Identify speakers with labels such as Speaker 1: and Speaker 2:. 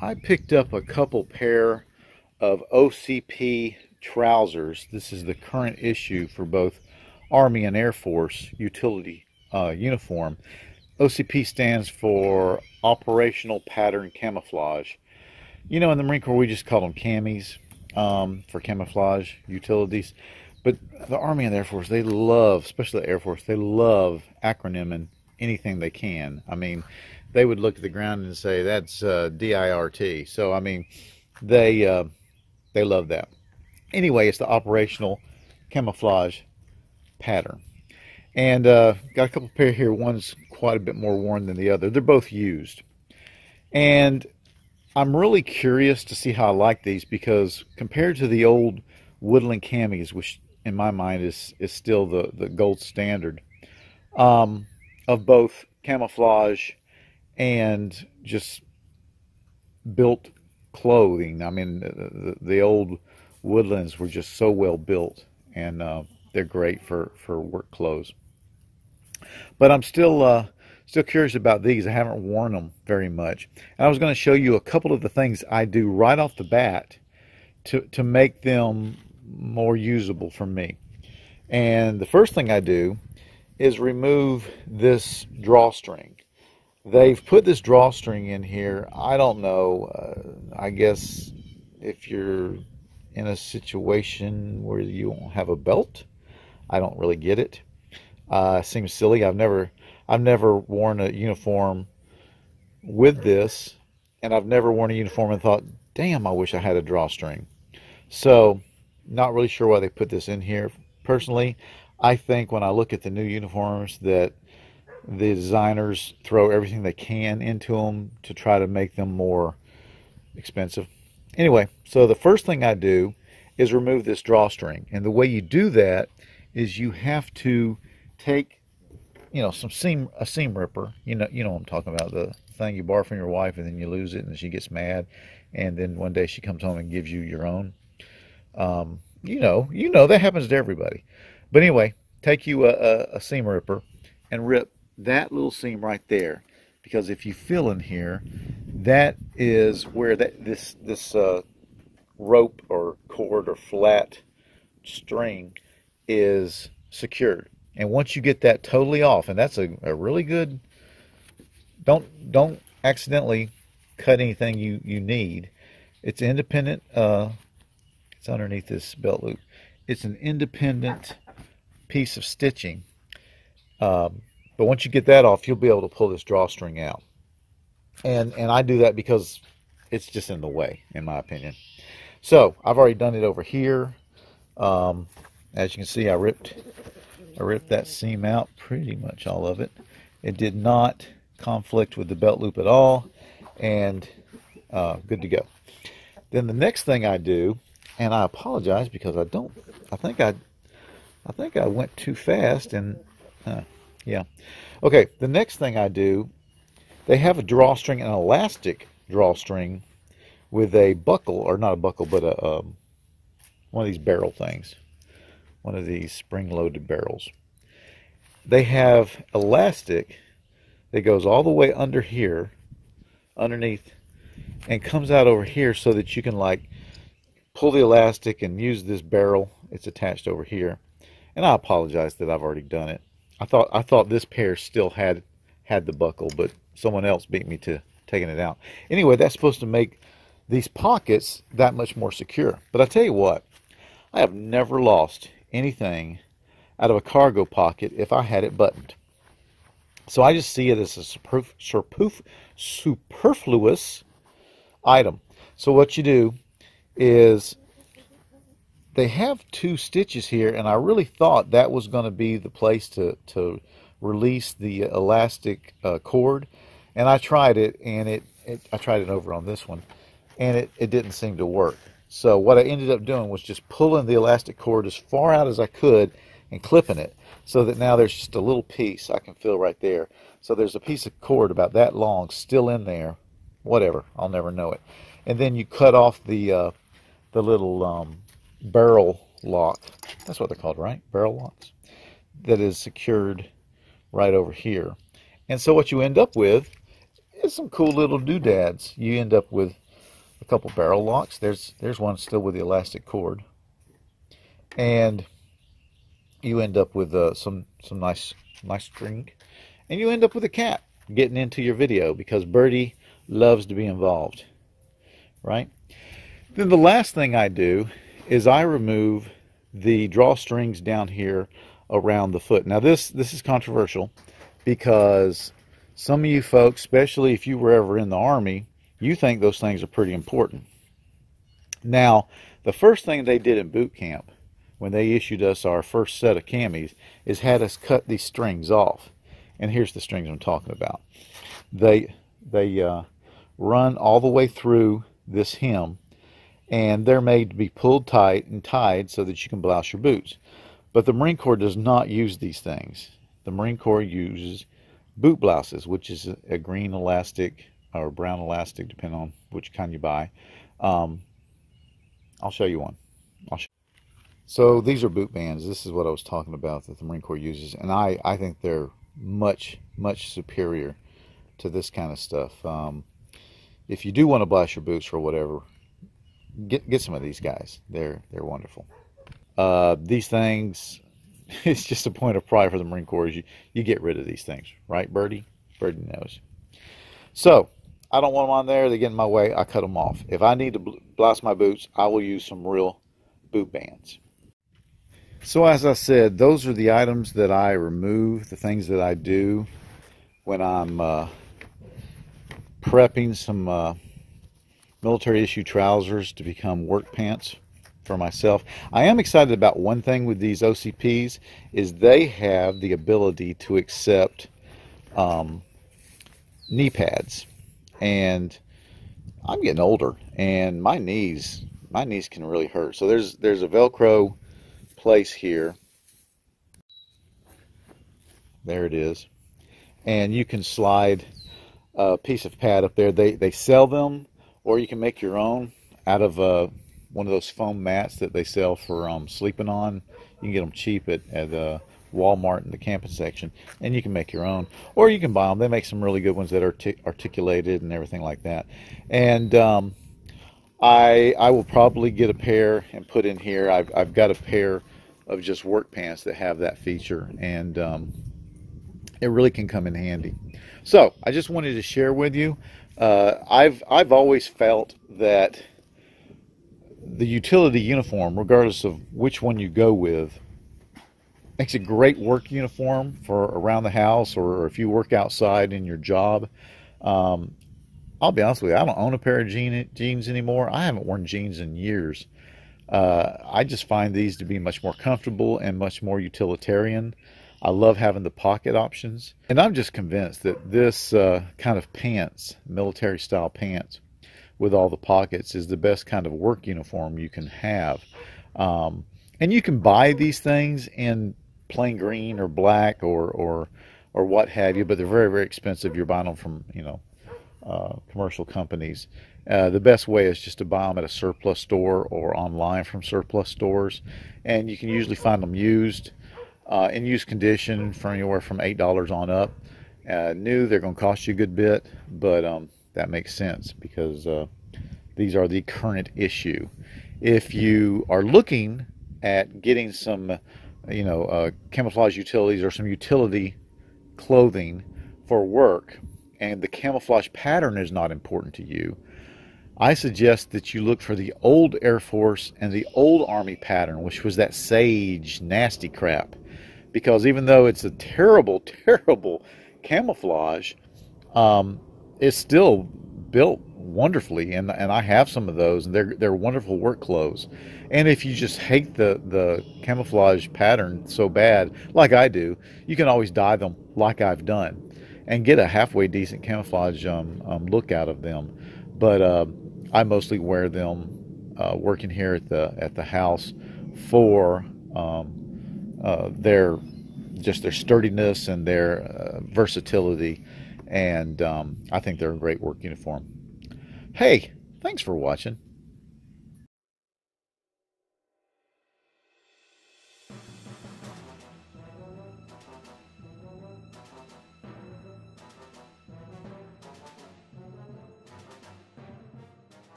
Speaker 1: I picked up a couple pair of OCP trousers. This is the current issue for both Army and Air Force utility uniform. OCP stands for Operational Pattern Camouflage. You know, in the Marine Corps, we just call them camis for camouflage utilities. But the Army and the Air Force, they love, especially the Air Force, they love acronyming anything they can. I mean, they would look at the ground and say, that's DIRT. So, I mean, they love that. Anyway, it's the Operational Camouflage Pattern. And got a couple pair here. One's quite a bit more worn than the other. They're both used. And I'm really curious to see how I like these, because compared to the old woodland camis, which in my mind is still the gold standard of both camouflage and just built clothing. I mean, the old woodlands were just so well built, and they're great for work clothes. But I'm still curious about these. I haven't worn them very much. And I was going to show you a couple of the things I do right off the bat to make them more usable for me. And the first thing I do is remove this drawstring. They've put this drawstring in here. I don't know. I guess if you're in a situation where you don't have a belt, I don't really get it. Seems silly. I've never worn a uniform with this, and I've never worn a uniform and thought, damn, I wish I had a drawstring. So, not really sure why they put this in here. Personally, I think when I look at the new uniforms that the designers throw everything they can into them to try to make them more expensive. Anyway, so the first thing I do is remove this drawstring. And the way you do that is you have to take, you know, a seam ripper. You know what I'm talking about, the thing you borrow from your wife and then you lose it and she gets mad, and then one day she comes home and gives you your own. You know that happens to everybody. But anyway, take you a seam ripper and rip that little seam right there, because if you feel in here, that is where this rope or cord or flat string is secured. And once you get that totally off, and that's a really good, don't accidentally cut anything you need. It's independent. It's underneath this belt loop. It's an independent piece of stitching. But once you get that off, you'll be able to pull this drawstring out. And I do that because it's just in the way, in my opinion. So I've already done it over here. As you can see, I ripped that seam out, pretty much all of it. It did not conflict with the belt loop at all, and good to go. Then the next thing I do, and I apologize because I think I went too fast, and yeah. Okay, the next thing I do, they have a drawstring, an elastic drawstring with a buckle, or not a buckle, but one of these barrel things. One of these spring-loaded barrels. They have elastic that goes all the way under here, underneath, and comes out over here so that you can like pull the elastic and use this barrel. It's attached over here. And I apologize that I've already done it. I thought this pair still had the buckle, but someone else beat me to taking it out. Anyway, that's supposed to make these pockets that much more secure. But I tell you what, I have never lost anything out of a cargo pocket if I had it buttoned. So I just see it as a superfluous item. So what you do is, they have two stitches here, and I really thought that was going to be the place to release the elastic cord. And I tried it, and I tried it over on this one, and it didn't seem to work. So what I ended up doing was just pulling the elastic cord as far out as I could and clipping it, so that now there's just a little piece I can feel right there. So there's a piece of cord about that long still in there. Whatever, I'll never know it. And then you cut off the little barrel lock. That's what they're called, right? Barrel locks. That is secured right over here. And so what you end up with is some cool little doodads. You end up with couple barrel locks. There's one still with the elastic cord, and you end up with some nice string, and you end up with a cat getting into your video because Birdie loves to be involved, right? Then the last thing I do is I remove the drawstrings down here around the foot. Now this is controversial because some of you folks, especially if you were ever in the Army, you think those things are pretty important. Now, the first thing they did in boot camp when they issued us our first set of camis is had us cut these strings off. And here's the strings I'm talking about. They run all the way through this hem, and they're made to be pulled tight and tied so that you can blouse your boots. But the Marine Corps does not use these things. The Marine Corps uses boot blouses, which is a green elastic or brown elastic, depending on which kind you buy. I'll show you one. So these are boot bands. This is what I was talking about that the Marine Corps uses, and I think they're much superior to this kind of stuff. If you do want to blouse your boots or whatever, get some of these guys. They're wonderful. These things, it's just a point of pride for the Marine Corps. You get rid of these things, right, Birdie? Birdie knows. So I don't want them on there. They get in my way. I cut them off. If I need to blouse my boots, I will use some real boot bands. So as I said, those are the items that I remove, the things that I do when I'm prepping some military issue trousers to become work pants for myself. I am excited about one thing with these OCPs is they have the ability to accept knee pads, and I'm getting older and my knees can really hurt. So there's a Velcro place here. There it is, and you can slide a piece of pad up there. They sell them, or you can make your own out of one of those foam mats that they sell for sleeping on. You can get them cheap at Walmart in the camping section, and you can make your own, or you can buy them. They make some really good ones that are articulated and everything like that. And I will probably get a pair and put in here. I've got a pair of just work pants that have that feature, and it really can come in handy. So I just wanted to share with you. I've always felt that the utility uniform, regardless of which one you go with, makes a great work uniform for around the house, or if you work outside in your job. I'll be honest with you, I don't own a pair of jeans anymore. I haven't worn jeans in years. I just find these to be much more comfortable and much more utilitarian. I love having the pocket options, and I'm just convinced that this kind of pants, military style pants with all the pockets, is the best kind of work uniform you can have. And you can buy these things in plain green or black or what have you, but they're very expensive. You're buying them from commercial companies. The best way is just to buy them at a surplus store or online from surplus stores, and you can usually find them used in used condition for anywhere from $8 on up. New, they're going to cost you a good bit, but that makes sense because these are the current issue. If you are looking at getting some camouflage utilities or some utility clothing for work, and the camouflage pattern is not important to you, I suggest that you look for the old Air Force and the old Army pattern, which was that sage, nasty crap. Because even though it's a terrible camouflage, it's still built wonderfully, and I have some of those, and they're wonderful work clothes. And if you just hate the camouflage pattern so bad, like I do, you can always dye them like I've done and get a halfway decent camouflage look out of them. But I mostly wear them working here at the house for their sturdiness and their versatility, and I think they're a great work uniform. Hey, thanks for watching.